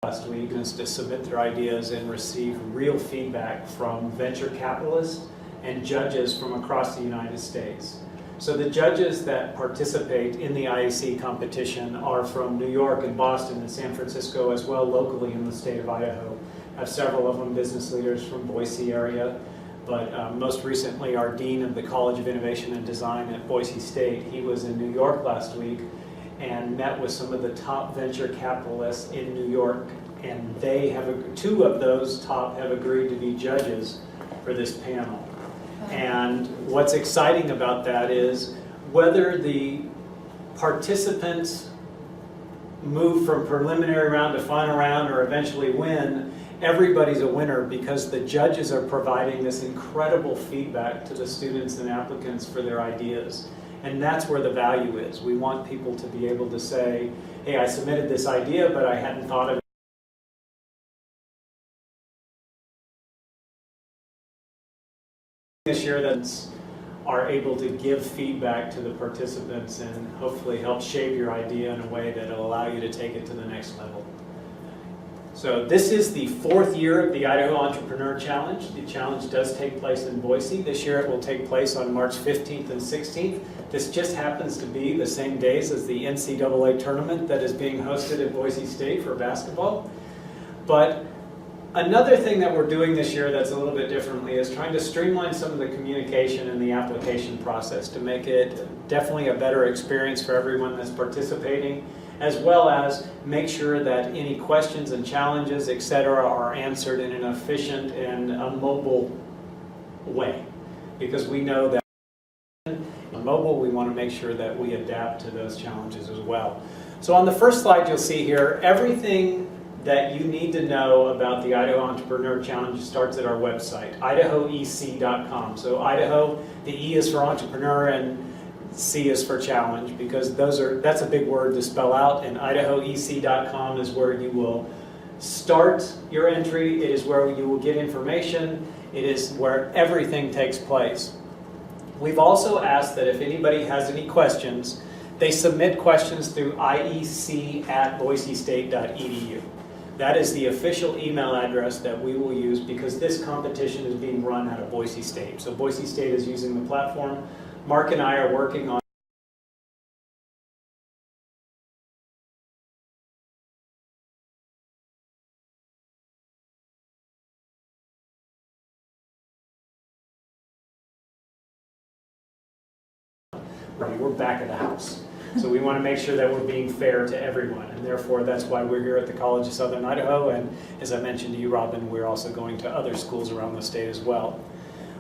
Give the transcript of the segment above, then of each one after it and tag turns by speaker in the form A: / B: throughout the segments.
A: last week is to submit their ideas and receive real feedback from venture capitalists and judges from across the United States. So the judges that participate in the IEC competition are from New York and Boston and San Francisco, as well locally in the state of Idaho. I have several of them business leaders from Boise area, but most recently our Dean of the College of Innovation and Design at Boise State, he was in New York last week and met with some of the top venture capitalists in New York, and they have, two of those top have agreed to be judges for this panel. And what's exciting about that is whether the participants move from preliminary round to final round or eventually win, everybody's a winner because the judges are providing this incredible feedback to the students and applicants for their ideas. And that's where the value is. We want people to be able to say, hey, I submitted this idea, but I hadn't thought of it this year, that are able to give feedback to the participants and hopefully help shape your idea in a way that will allow you to take it to the next level. So this is the 4th year of the Idaho Entrepreneur Challenge. The challenge does take place in Boise. This year it will take place on March 15th and 16th. This just happens to be the same days as the NCAA tournament that is being hosted at Boise State for basketball. But another thing that we're doing this year that's a little bit differently is trying to streamline some of the communication and the application process to make it definitely a better experience for everyone that's participating, as well as make sure that any questions and challenges, etc., are answered in an efficient and a mobile way. Because we know that on mobile, we want to make sure that we adapt to those challenges as well. So on the first slide you'll see here, everything that you need to know about the Idaho Entrepreneur Challenge starts at our website, idahoec.com. So Idaho, the E is for entrepreneur and C is for challenge, because that's a big word to spell out, and idahoec.com is where you will start your entry. It is where you will get information. It is where everything takes place. We've also asked that if anybody has any questions, they submit questions through iec@boisestate.edu. That is the official email address that we will use because this competition is being run out of Boise State. So Boise State is using the platform. Mark and I are working on we're back at the house. So we want to make sure that we're being fair to everyone, and therefore that's why we're here at the College of Southern Idaho, and as I mentioned to you, Robin, we're also going to other schools around the state as well.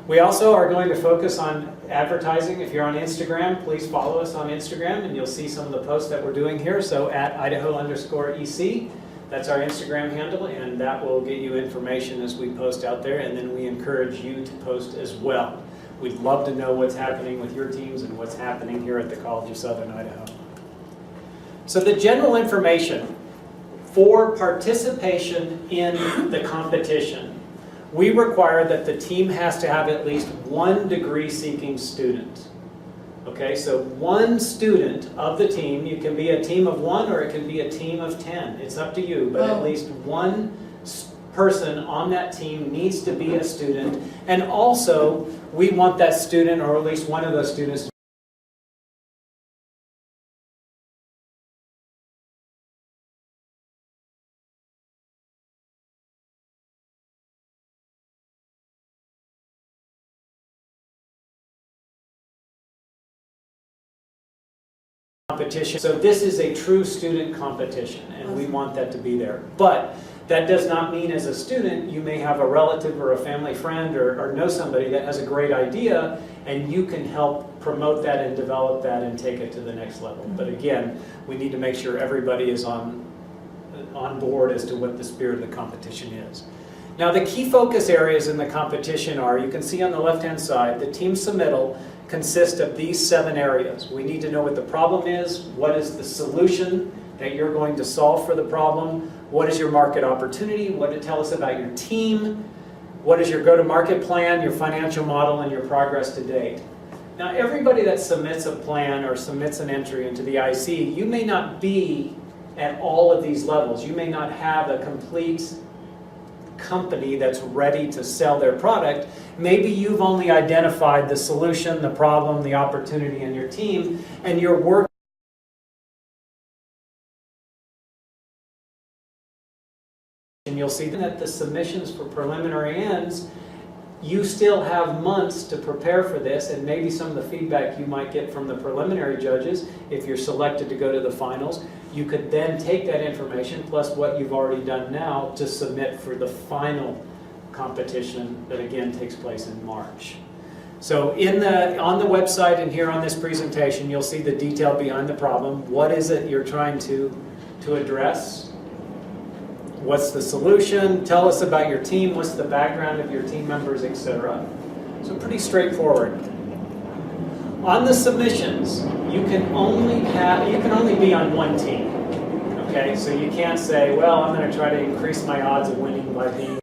A: We also are going to focus on advertising. If you're on Instagram, please follow us on Instagram, and you'll see some of the posts that we're doing here. So at @Idaho_EC, that's our Instagram handle, and that will get you information as we post out there, and then we encourage you to post as well. We'd love to know what's happening with your teams and what's happening here at the College of Southern Idaho. So the general information for participation in the competition, we require that the team has to have at least one degree-seeking student. Okay, so one student of the team, you can be a team of 1 or it can be a team of 10. It's up to you, but at least one person on that team needs to be a student, and also we want that student, or at least one of those students, competition. So this is a true student competition, and we want that to be there. But that does not mean as a student you may have a relative or a family friend or know somebody that has a great idea, and you can help promote that and develop that and take it to the next level. But again, we need to make sure everybody is on board as to what the spirit of the competition is. Now the key focus areas in the competition are, you can see on the left-hand side, the team submittal consists of these 7 areas. We need to know what the problem is, what is the solution that you're going to solve for the problem, what is your market opportunity, what to tell us about your team, what is your go-to-market plan, your financial model, and your progress to date. Now everybody that submits a plan or submits an entry into the IC, you may not be at all of these levels. You may not have a complete company that's ready to sell their product. Maybe you've only identified the solution, the problem, the opportunity in your team, and you're working. And you'll see that the submissions for preliminary ends, you still have months to prepare for this, and maybe some of the feedback you might get from the preliminary judges, if you're selected to go to the finals, you could then take that information plus what you've already done now to submit for the final competition that again takes place in March. So on the website and here on this presentation, you'll see the detail behind the problem. What is it you're trying to address? What's the solution? Tell us about your team. What's the background of your team members, etc. So pretty straightforward. On the submissions, you can only be on one team. Okay, so you can't say, well, I'm going to try to increase my odds of winning by being.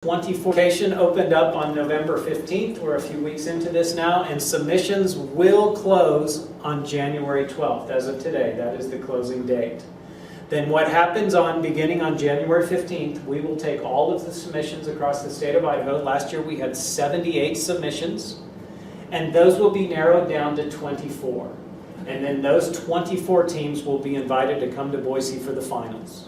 A: Application opened up on November 15th. We're a few weeks into this now, and submissions will close on January 12th. As of today, that is the closing date. Then what happens beginning on January 15th, we will take all of the submissions across the state of Idaho. Last year we had 78 submissions, and those will be narrowed down to 24. And then those 24 teams will be invited to come to Boise for the finals.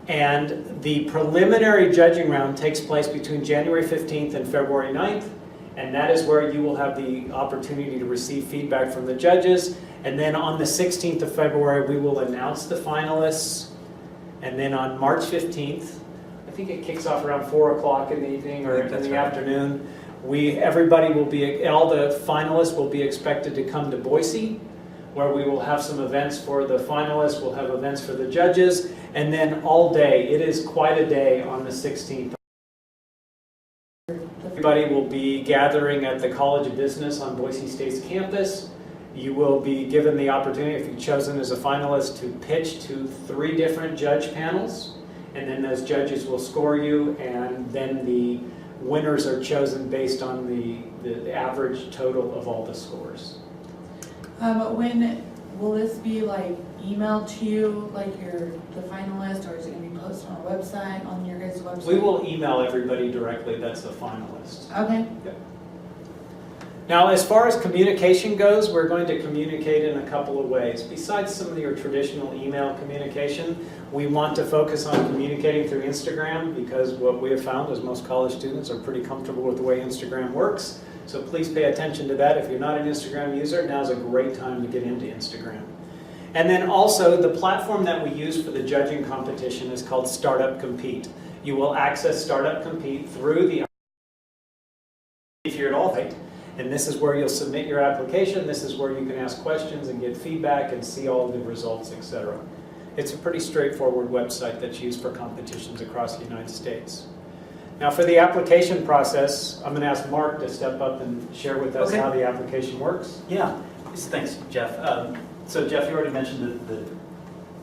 A: And the preliminary judging round takes place between January 15th and February 9th, and that is where you will have the opportunity to receive feedback from the judges. And then on the 16th of February, we will announce the finalists. And then on March 15th, I think it kicks off around 4 o'clock in the evening or in the afternoon, all the finalists will be expected to come to Boise, where we will have some events for the finalists, we'll have events for the judges, and then all day. It is quite a day on the 16th. Everybody will be gathering at the College of Business on Boise State's campus. You will be given the opportunity, if you're chosen as a finalist, to pitch to 3 different judge panels, and then those judges will score you, and then the winners are chosen based on the average total of all the scores.
B: When will this be emailed to you, the finalist, or is it going to be posted on our website, on your guys' website?
A: We will email everybody directly that's a finalist.
B: Okay.
A: Yep. Now, as far as communication goes, we're going to communicate in a couple of ways. Besides some of your traditional email communication, we want to focus on communicating through Instagram, because what we have found is most college students are pretty comfortable with the way Instagram works. So please pay attention to that. If you're not an Instagram user, now's a great time to get into Instagram. And then also, the platform that we use for the judging competition is called Startup Compete. You will access Startup Compete through the, if you're at all late, and this is where you'll submit your application. This is where you can ask questions and get feedback and see all of the results, etc. It's a pretty straightforward website that's used for competitions across the United States. Now, for the application process, I'm going to ask Mark to step up and share with us how the application works.
C: Yeah, thanks, Jeff. So, Jeff, you already mentioned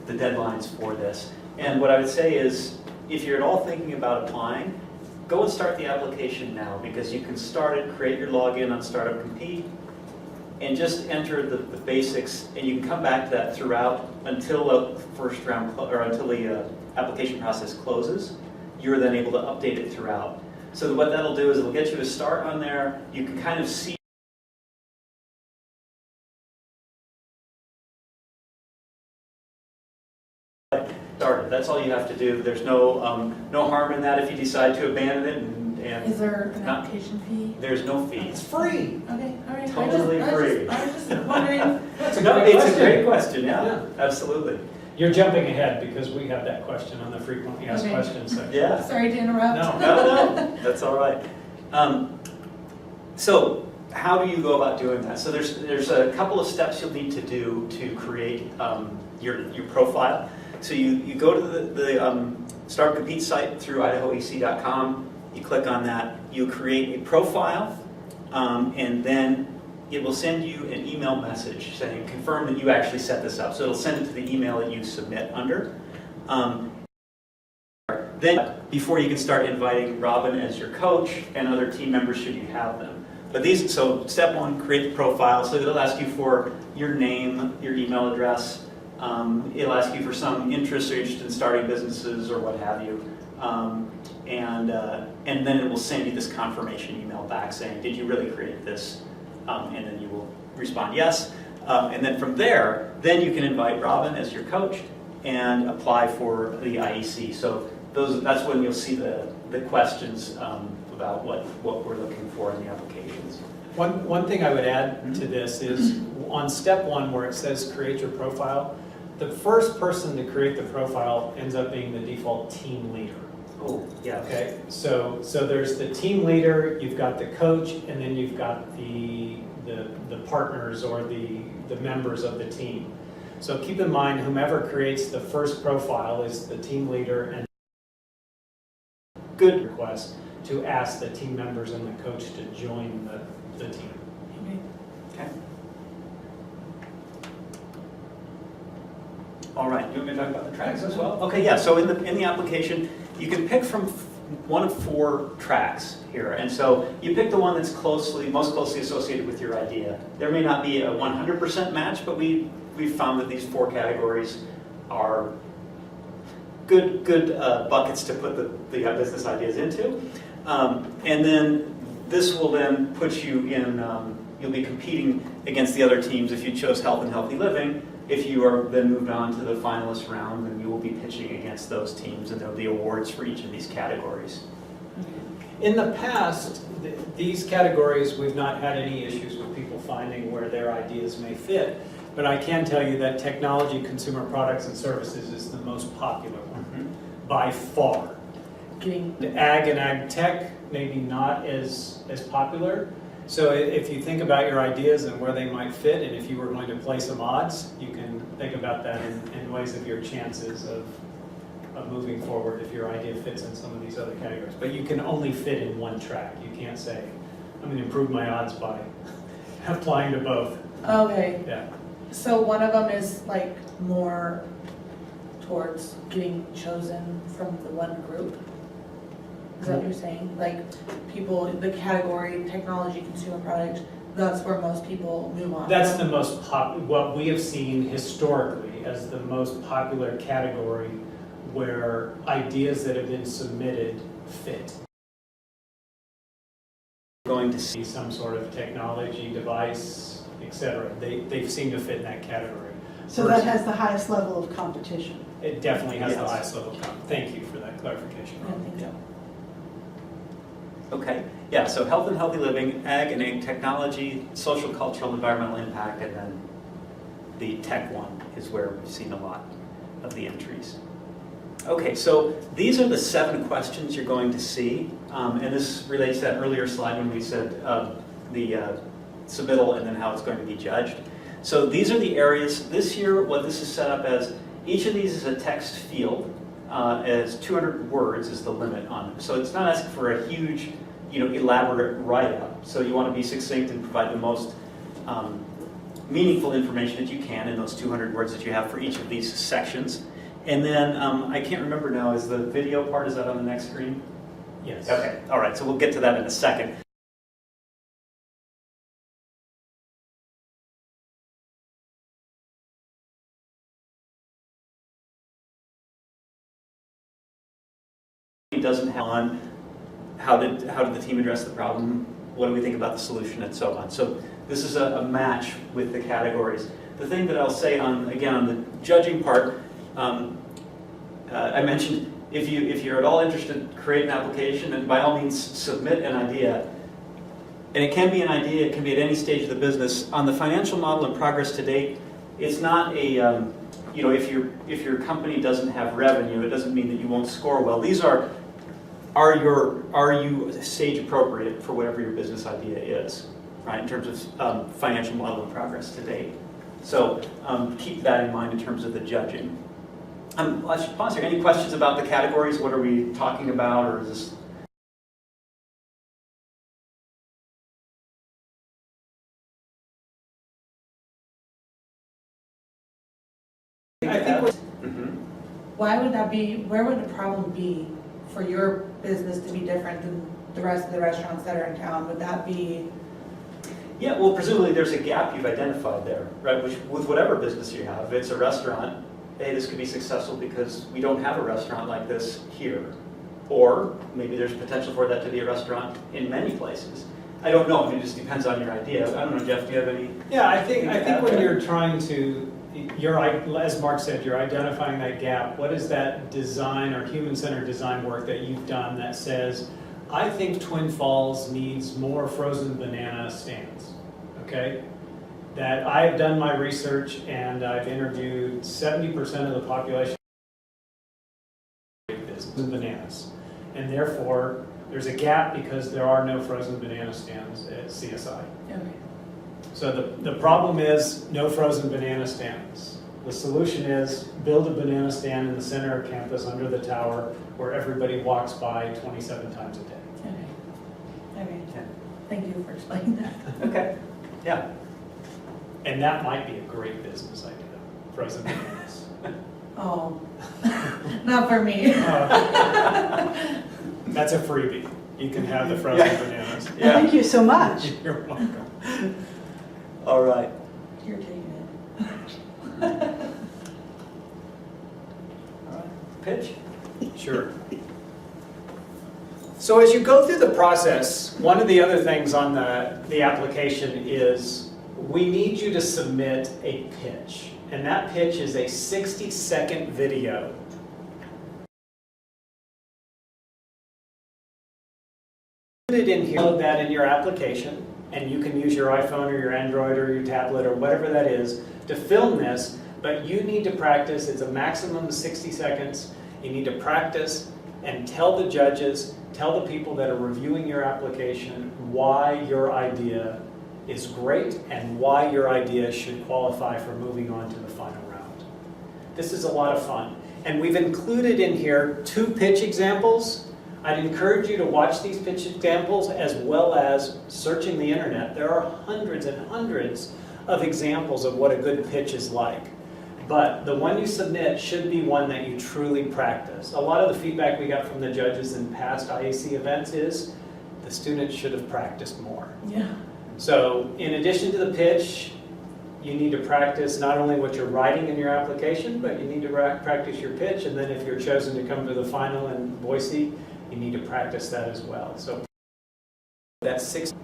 C: the deadlines for this. And what I would say is, if you're at all thinking about applying, go and start the application now, because you can start it, create your login on Startup Compete, and just enter the basics, and you can come back to that throughout until the first round, or until the application process closes. You're then able to update it throughout. So what that'll do is it'll get you to start on there. You can kind of see started. That's all you have to do. There's no harm in that if you decide to abandon it. And
B: is there an application fee?
C: There's no fee. It's free.
B: Okay, all right.
C: Totally free.
B: I was just wondering.
A: It's
C: a great question. Yeah, absolutely.
A: You're jumping ahead because we have that question on the frequently asked questions section.
C: Yeah.
B: Sorry to interrupt.
C: No, that's all right. So how do you go about doing that? So there's a couple of steps you'll need to do to create your profile. So you go to the Startup Compete site through idahoec.com. You click on that. You create a profile, and then it will send you an email message saying, confirm that you actually set this up. So it'll send it to the email that you submit under. then before you can start inviting Robin as your coach and other team members should you have them. But these, so step one, create the profile. So it'll ask you for your name, your email address. It'll ask you for some interest or interest in starting businesses or what have you. And then it will send you this confirmation email back saying, did you really create this? And then you will respond yes. And then from there, then you can invite Robin as your coach and apply for the IEC. So that's when you'll see the questions about what we're looking for in the applications.
A: One thing I would add to this is on step one where it says create your profile, the first person to create the profile ends up being the default team leader.
C: Oh, yeah.
A: Okay, so there's the team leader, you've got the coach, and then you've got the partners or the members of the team. So keep in mind, whomever creates the first profile is the team leader, and good request to ask the team members and the coach to join the team.
C: Okay. All right, you want me to talk about the tracks as well? Okay, yeah, so in the application, you can pick from one of 4 tracks here. And so you pick the one that's most closely associated with your idea. There may not be a 100% match, but we've found that these 4 categories are good buckets to put the business ideas into. And then this will then put you in, you'll be competing against the other teams if you chose health and healthy living. If you are then moved on to the finalist round, then you will be pitching against those teams, and there will be awards for each of these categories.
A: In the past, these categories, we've not had any issues with people finding where their ideas may fit. But I can tell you that technology, consumer products, and services is the most popular one, by far. The ag and ag tech, maybe not as popular. So if you think about your ideas and where they might fit, and if you were going to play some odds, you can think about that in ways of your chances of moving forward if your idea fits in some of these other categories. But you can only fit in one track. You can't say, I'm going to improve my odds by applying to both.
B: Okay,
A: Yeah.
B: so one of them is like more towards getting chosen from the one group? Is that what you're saying? Like people, the category, technology, consumer product, that's where most people move on.
A: That's the most what we have seen historically as the most popular category where ideas that have been submitted fit. Going to see some sort of technology device, etc. They seem to fit in that category.
D: So that has the highest level of competition.
A: It definitely has the
C: Yes.
A: highest level of competition. Thank you for that clarification.
B: I don't think so.
C: Okay, yeah, so health and healthy living, ag and ag technology, social, cultural, environmental impact, and then the tech one is where we've seen a lot of the entries. Okay, so these are the 7 questions you're going to see, and this relates to that earlier slide when we said the submittal and then how it's going to be judged. So these are the areas, this year what this is set up as, each of these is a text field, as 200 words is the limit on them. So it's not asking for a huge, elaborate write-up. So you want to be succinct and provide the most meaningful information that you can in those 200 words that you have for each of these sections. And then, I can't remember now, is the video part, is that on the next screen?
A: Yes.
C: Okay, all right, so we'll get to that in a second. Doesn't have on how did the team address the problem, what do we think about the solution, and so on. So this is a match with the categories. The thing that I'll say on the judging part, I mentioned if you're at all interested in creating an application, then by all means submit an idea. And it can be an idea, it can be at any stage of the business. On the financial model and progress to date, it's not a if your company doesn't have revenue, it doesn't mean that you won't score well. These are you stage appropriate for whatever your business idea is, right? In terms of financial model and progress to date. So keep that in mind in terms of the judging. I should pause here. Any questions about the categories? What are we talking about, or is this?
A: I think
B: Why would that be, where would the problem be for your business to be different than the rest of the restaurants that are in town, would that be?
C: Yeah, well, presumably there's a gap you've identified there, right? Which, with whatever business you have, if it's a restaurant, hey, this could be successful because we don't have a restaurant like this here. Or maybe there's potential for that to be a restaurant in many places. I don't know, I mean, it just depends on your idea. I don't know, Jeff, do you have any?
A: Yeah, I think when you're trying to, as Mark said, you're identifying that gap. What is that design or human-centered design work that you've done that says, I think Twin Falls needs more frozen banana stands, okay? That I've done my research and I've interviewed 70% of the population business in bananas. And therefore, there's a gap because there are no frozen banana stands at CSI.
B: Okay.
A: So the problem is no frozen banana stands. The solution is build a banana stand in the center of campus under the tower where everybody walks by 27 times a day.
B: Okay. Thank you for explaining that.
C: Okay, yeah.
A: And that might be a great business idea, frozen bananas.
B: Oh, not for me.
A: That's a freebie. You can have the frozen
C: Yeah.
A: bananas.
C: Yeah.
D: Thank you so much.
A: You're welcome.
C: All right.
B: You're taking
C: All right. Pitch?
A: Sure. So as you go through the process, one of the other things on the application is we need you to submit a pitch. And that pitch is a 60-second video. Put it in here, load that in your application, and you can use your iPhone or your Android or your tablet or whatever that is to film this, but you need to practice. It's a maximum of 60 seconds. You need to practice and tell the judges, tell the people that are reviewing your application why your idea is great and why your idea should qualify for moving on to the final round. This is a lot of fun. And we've included in here 2 pitch examples. I'd encourage you to watch these pitch examples as well as searching the internet. There are hundreds and hundreds of examples of what a good pitch is like. But the one you submit should be one that you truly practice. A lot of the feedback we got from the judges in past IAC events is the students should have practiced more.
B: Yeah.
A: So in addition to the pitch, you need to practice not only what you're writing in your application, but you need to practice your pitch. And then if you're chosen to come to the final in Boise, you need to practice that as well. So that's 6.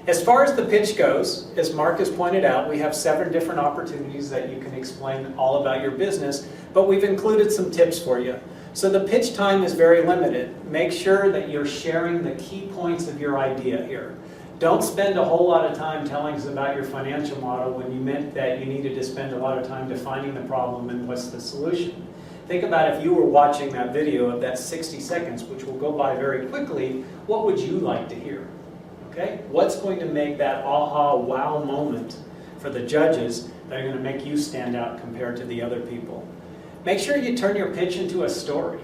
A: As far as the pitch goes, as Mark has pointed out, we have 7 different opportunities that you can explain all about your business, but we've included some tips for you. So the pitch time is very limited. Make sure that you're sharing the key points of your idea here. Don't spend a whole lot of time telling us about your financial model when you meant that you needed to spend a lot of time defining the problem and what's the solution. Think about if you were watching that video of that 60 seconds, which will go by very quickly, what would you like to hear? Okay? What's going to make that aha, wow moment for the judges that are going to make you stand out compared to the other people? Make sure you turn your pitch into a story.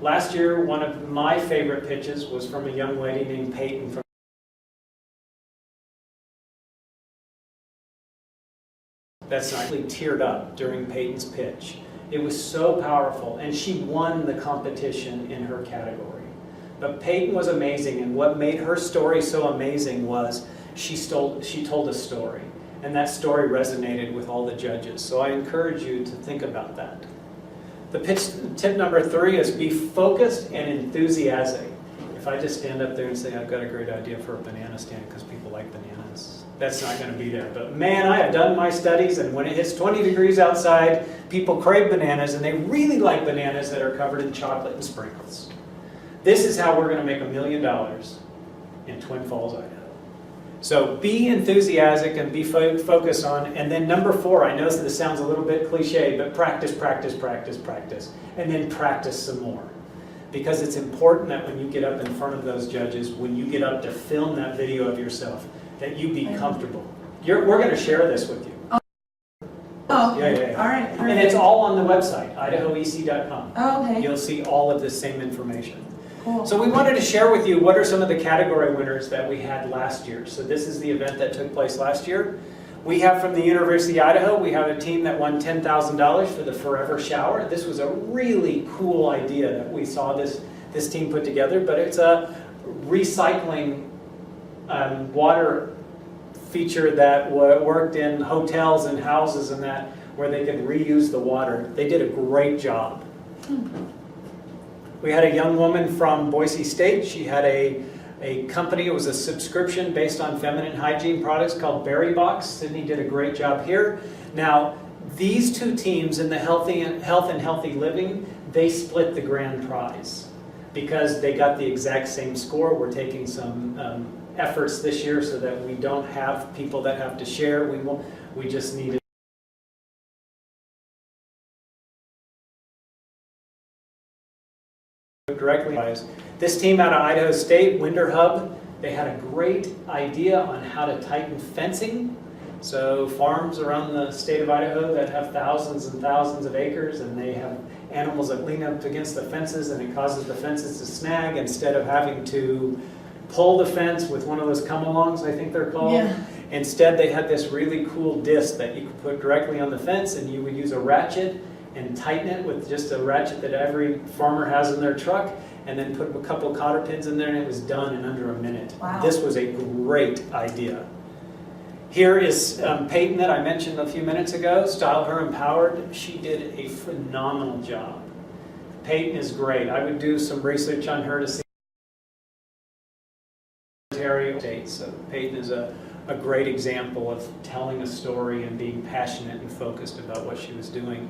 A: Last year, one of my favorite pitches was from a young lady named Peyton from that's actually teared up during Peyton's pitch. It was so powerful, and she won the competition in her category. But Peyton was amazing, and what made her story so amazing was she told a story, and that story resonated with all the judges. So I encourage you to think about that. The pitch tip number 3 is be focused and enthusiastic. If I just stand up there and say, I've got a great idea for a banana stand because people like bananas, that's not going to be there. But man, I have done my studies, and when it hits 20 degrees outside, people crave bananas, and they really like bananas that are covered in chocolate and sprinkles. This is how we're going to make $1 million in Twin Falls, Idaho. So be enthusiastic and be focused on, and then number 4, I know that this sounds a little bit cliche, but practice, practice, practice, practice, and then practice some more. Because it's important that when you get up in front of those judges, when you get up to film that video of yourself, that you be comfortable. We're going to share this with you.
B: Oh,
A: Yeah.
B: all right.
A: And it's all on the website, idahoec.com.
B: Oh, okay.
A: You'll see all of this same information.
B: Cool.
A: So we wanted to share with you what are some of the category winners that we had last year. So this is the event that took place last year. We have from the University of Idaho, we have a team that won $10,000 for the Forever Shower. This was a really cool idea that we saw this team put together, but it's a recycling water feature that worked in hotels and houses and that, where they could reuse the water. They did a great job. We had a young woman from Boise State. She had a company, it was a subscription based on feminine hygiene products called Berry Box. Sydney did a great job here. Now, these two teams in the health and healthy living, they split the grand prize because they got the exact same score. We're taking some efforts this year so that we don't have people that have to share. We just need directly. This team out of Idaho State, Winder Hub, they had a great idea on how to tighten fencing. So farms around the state of Idaho that have thousands and thousands of acres, and they have animals that lean up against the fences, and it causes the fences to snag instead of having to pull the fence with one of those come-alongs, I think they're called.
B: Yeah.
A: Instead, they had this really cool disc that you could put directly on the fence, and you would use a ratchet and tighten it with just a ratchet that every farmer has in their truck, and then put a couple cotter pins in there, and it was done in under a minute.
B: Wow.
A: This was a great idea. Here is Peyton that I mentioned a few minutes ago, Style Her Empowered. She did a phenomenal job. Peyton is great. I would do some research on her to see states. So Peyton is a great example of telling a story and being passionate and focused about what she was doing.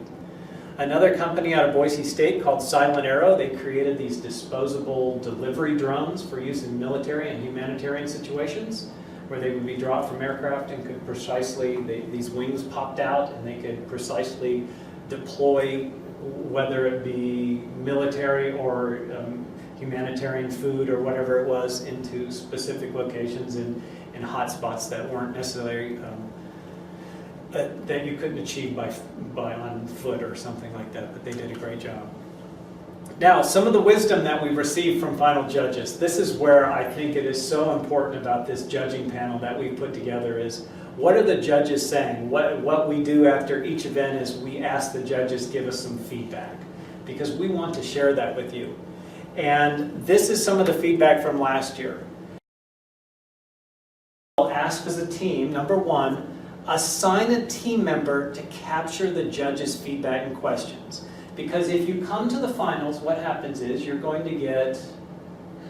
A: Another company out of Boise State called Silent Arrow, they created these disposable delivery drones for use in military and humanitarian situations, where they would be dropped from aircraft and could precisely, these wings popped out and they could precisely deploy, whether it be military or humanitarian food or whatever it was, into specific locations in hot spots that weren't necessarily that you couldn't achieve by on foot or something like that, but they did a great job. Now, some of the wisdom that we've received from final judges, this is where I think it is so important about this judging panel that we've put together is, what are the judges saying? What we do after each event is we ask the judges give us some feedback, because we want to share that with you. And this is some of the feedback from last year. We'll ask as a team, number one, assign a team member to capture the judges' feedback and questions. Because if you come to the finals, what happens is you're going to get,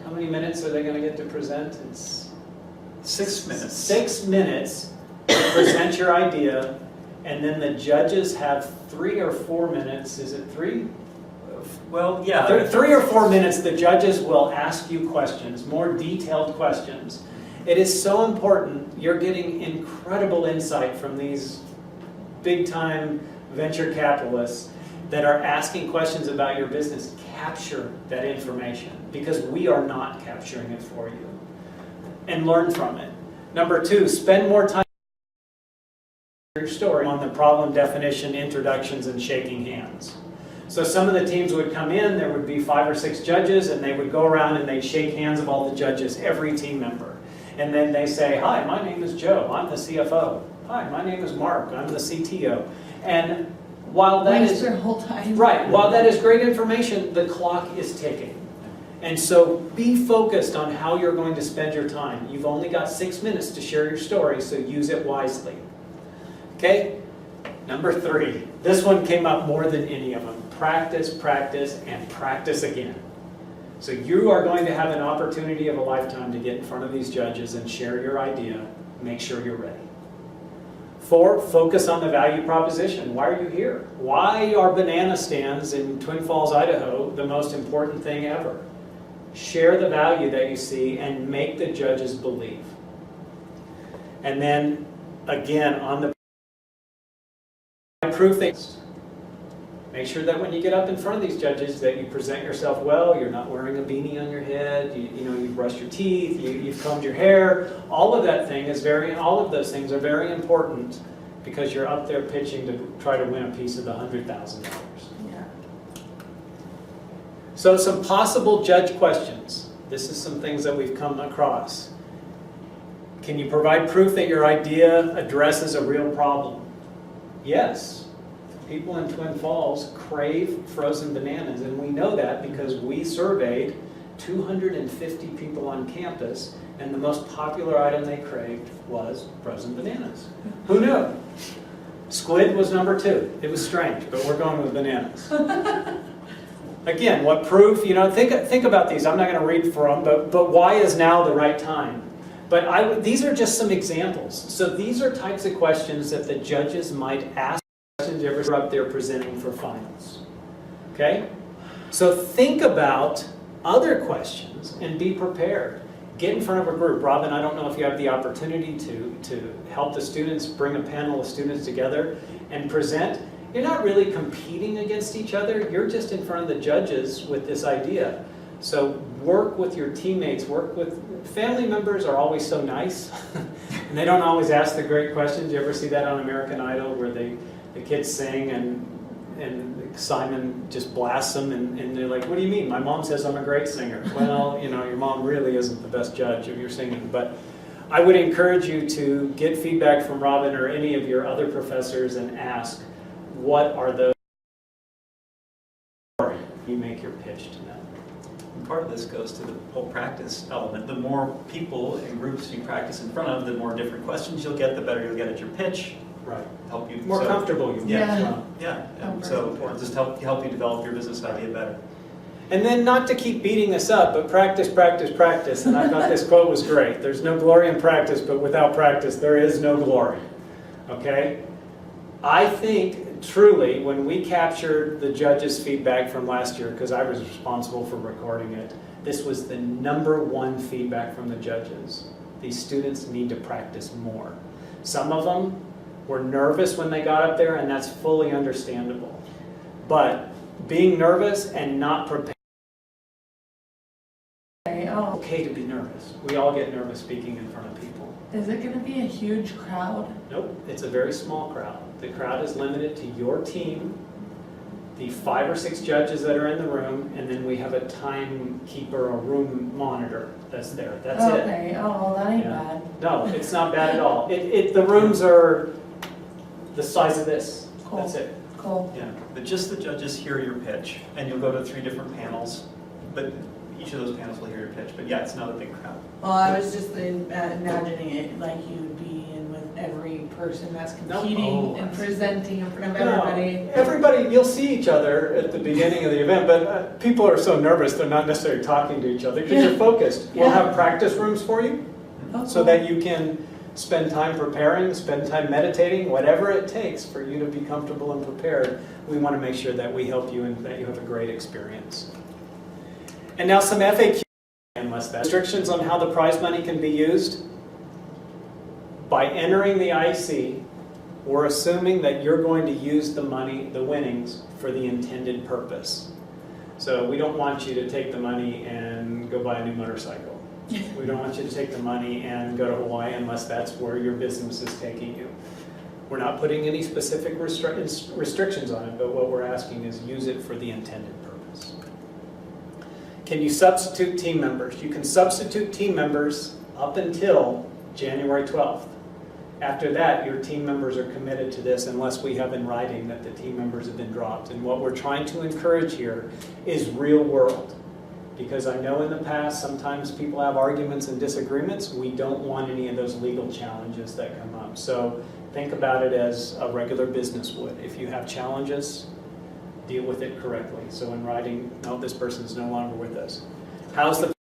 A: how many minutes are they going to get to present? It's
C: 6 minutes.
A: 6 minutes to present your idea, and then the judges have 3 or 4 minutes. Is it 3?
C: Well, yeah.
A: 3 or 4 minutes, the judges will ask you questions, more detailed questions. It is so important. You're getting incredible insight from these big-time venture capitalists that are asking questions about your business. Capture that information, because we are not capturing it for you. And learn from it. Number 2, spend more time your story on the problem definition, introductions, and shaking hands. So some of the teams would come in, there would be 5 or 6 judges, and they would go around and they'd shake hands of all the judges, every team member. And then they say, hi, my name is Joe, I'm the CFO. Hi, my name is Mark, I'm the CTO. And while that is
B: their whole time.
A: right, while that is great information, the clock is ticking. And so be focused on how you're going to spend your time. You've only got 6 minutes to share your story, so use it wisely. Okay? Number 3. This one came up more than any of them. Practice, practice, and practice again. So you are going to have an opportunity of a lifetime to get in front of these judges and share your idea. Make sure you're ready. 4, focus on the value proposition. Why are you here? Why are banana stands in Twin Falls, Idaho the most important thing ever? Share the value that you see and make the judges believe. And then, again, on the proof things. Make sure that when you get up in front of these judges that you present yourself well, you're not wearing a beanie on your head, you've brushed your teeth, you've combed your hair. All of those things are very important, because you're up there pitching to try to win a piece of the $100,000.
B: Yeah.
A: So some possible judge questions. This is some things that we've come across. Can you provide proof that your idea addresses a real problem? Yes. People in Twin Falls crave frozen bananas, and we know that because we surveyed 250 people on campus, and the most popular item they craved was frozen bananas. Who knew? Squid was number 2. It was strange, but we're going with bananas. Again, what proof? You know, think about these. I'm not going to read for them, but why is now the right time? But these are just some examples. So these are types of questions that the judges might ask questions if you're up there presenting for finals. Okay? So think about other questions and be prepared. Get in front of a group. Robin, I don't know if you have the opportunity to help the students, bring a panel of students together and present. You're not really competing against each other. You're just in front of the judges with this idea. So work with your teammates, work with family members are always so nice. And they don't always ask the great questions. You ever see that on American Idol where the kids sing and Simon just blasts them and they're like, what do you mean? My mom says I'm a great singer. Well, you know, your mom really isn't the best judge of your singing. But I would encourage you to get feedback from Robin or any of your other professors and ask, what are those you make your pitch to them?
C: And part of this goes to the whole practice element. The more people and groups you practice in front of, the more different questions you'll get, the better you'll get at your pitch.
A: Right.
C: Help you.
A: More comfortable you get as well.
C: Yeah. So it'll just help you develop your business idea better.
A: And then not to keep beating this up, but practice, practice, practice. And I thought this quote was great. There's no glory in practice, but without practice, there is no glory. Okay? I think, truly, when we captured the judges' feedback from last year, because I was responsible for recording it, this was the #1 feedback from the judges. These students need to practice more. Some of them were nervous when they got up there, and that's fully understandable. But being nervous and not prepared, okay to be nervous. We all get nervous speaking in front of people.
B: Is it going to be a huge crowd?
A: Nope, it's a very small crowd. The crowd is limited to your team, the 5 or 6 judges that are in the room, and then we have a timekeeper or room monitor that's there. That's it.
B: Okay, oh, that ain't
A: Yeah.
B: bad.
A: No, it's not bad at all. The rooms are the size of this.
B: Cool.
A: That's it.
B: Cool.
C: Yeah, but just the judges hear your pitch, and you'll go to 3 different panels, but each of those panels will hear your pitch. But yeah, it's not a big crowd.
B: Well, I was just imagining it like you'd be in with every person that's competing and presenting in front of everybody.
A: Everybody, you'll see each other at the beginning of the event, but people are so nervous they're not necessarily talking to each other because you're focused. We'll have practice rooms for you so that you can spend time preparing, spend time meditating, whatever it takes for you to be comfortable and prepared. We want to make sure that we help you and that you have a great experience. And now some FAQ restrictions on how the prize money can be used. By entering the IC, we're assuming that you're going to use the money, the winnings, for the intended purpose. So we don't want you to take the money and go buy a new motorcycle. We don't want you to take the money and go to Hawaii unless that's where your business is taking you. We're not putting any specific restrictions on it, but what we're asking is use it for the intended purpose. Can you substitute team members? You can substitute team members up until January 12th. After that, your team members are committed to this unless we have in writing that the team members have been dropped. And what we're trying to encourage here is real world. Because I know in the past, sometimes people have arguments and disagreements. We don't want any of those legal challenges that come up. So think about it as a regular business would. If you have challenges, deal with it correctly. So in writing, no, this person's no longer with us. How's the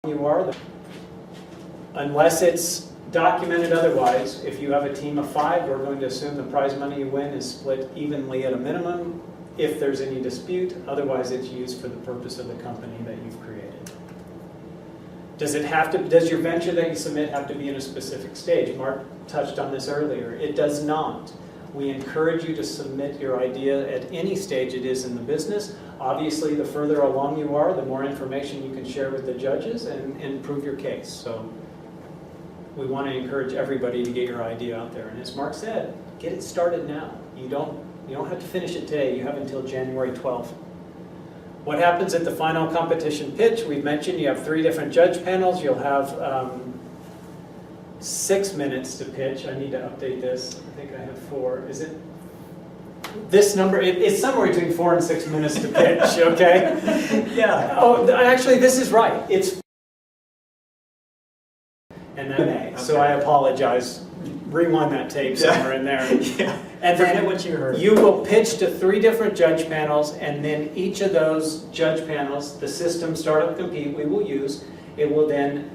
A: you are? Unless it's documented otherwise, if you have a team of 5, we're going to assume the prize money you win is split evenly at a minimum. If there's any dispute, otherwise it's used for the purpose of the company that you've created. Does your venture that you submit have to be in a specific stage? Mark touched on this earlier. It does not. We encourage you to submit your idea at any stage it is in the business. Obviously, the further along you are, the more information you can share with the judges and prove your case. So we want to encourage everybody to get your idea out there. And as Mark said, get it started now. You don't have to finish it today. You have until January 12th. What happens at the final competition pitch? We've mentioned you have 3 different judge panels. You'll have 6 minutes to pitch. I need to update this. I think I have 4. Is it? This number, it's somewhere between 4 and 6 minutes to pitch, okay?
C: Yeah.
A: Oh, actually, this is right. It's and then A. So
C: Okay.
A: I apologize. Rewind that tape somewhere in there.
C: Yeah.
A: And
C: Forget
A: then
C: what you heard.
A: you will pitch to 3 different judge panels, and then each of those judge panels, the system Startup Compete we will use, it will then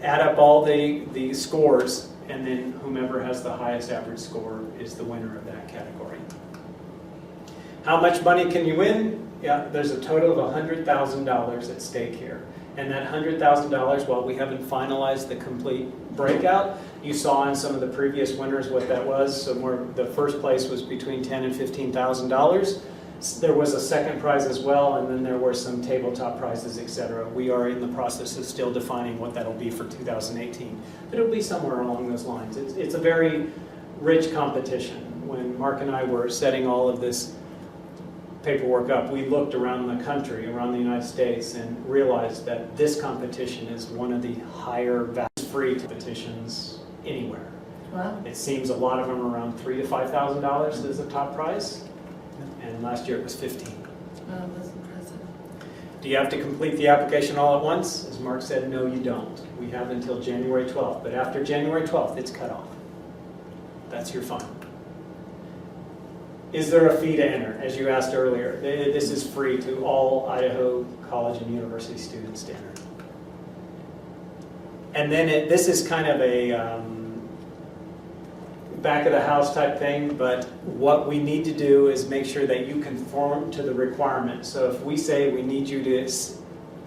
A: add up all the scores, and then whomever has the highest average score is the winner of that category. How much money can you win? Yeah, there's a total of $100,000 at stake here. And that $100,000, while we haven't finalized the complete breakout, you saw in some of the previous winners what that was. So the first place was between $10,000 and $15,000. There was a second prize as well, and then there were some tabletop prizes, etc. We are in the process of still defining what that'll be for 2018. But it'll be somewhere along those lines. It's a very rich competition. When Mark and I were setting all of this paperwork up, we looked around the country, around the United States, and realized that this competition is one of the higher value-free competitions anywhere.
B: Wow,
A: It seems a lot of them are around $3,000 to $5,000 as the top prize, and last year it was $15,000.
B: wow, that's impressive.
A: Do you have to complete the application all at once? As Mark said, no, you don't. We have until January 12th, but after January 12th, it's cut off. That's your fine. Is there a fee to enter, as you asked earlier? This is free to all Idaho college and university students to enter. And then this is kind of a back of the house type thing, but what we need to do is make sure that you conform to the requirement. So if we say we need you to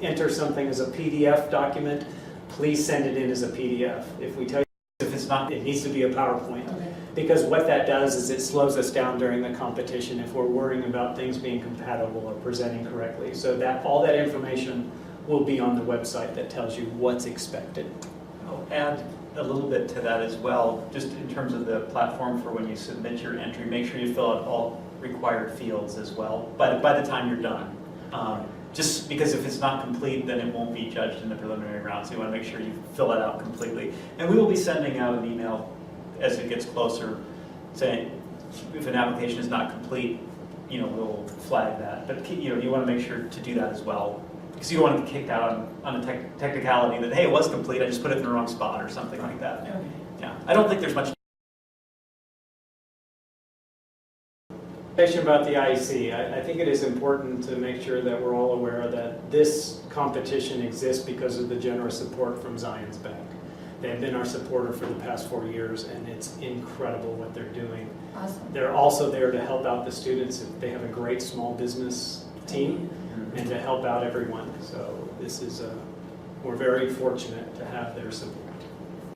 A: enter something as a PDF document, please send it in as a PDF. If we tell you if it's not, it needs to be a PowerPoint.
B: Okay.
A: Because what that does is it slows us down during the competition if we're worrying about things being compatible or presenting correctly. So that all that information will be on the website that tells you what's expected.
C: I'll add a little bit to that as well, just in terms of the platform for when you submit your entry, make sure you fill out all required fields as well by the time you're done. Just because if it's not complete, then it won't be judged in the preliminary round, so you want to make sure you fill that out completely. And we will be sending out an email as it gets closer saying if an application is not complete, we'll flag that. But you want to make sure to do that as well, because you don't want to get kicked out on a technicality that, hey, it was complete, I just put it in the wrong spot or something like that.
B: Okay.
C: Yeah, I don't think there's much.
A: About the IEC, I think it is important to make sure that we're all aware that this competition exists because of the generous support from Zions Bank. They have been our supporter for the past 4 years, and it's incredible what they're doing.
B: Awesome.
A: They're also there to help out the students. They have a great small business team and to help out everyone. So this is we're very fortunate to have their support.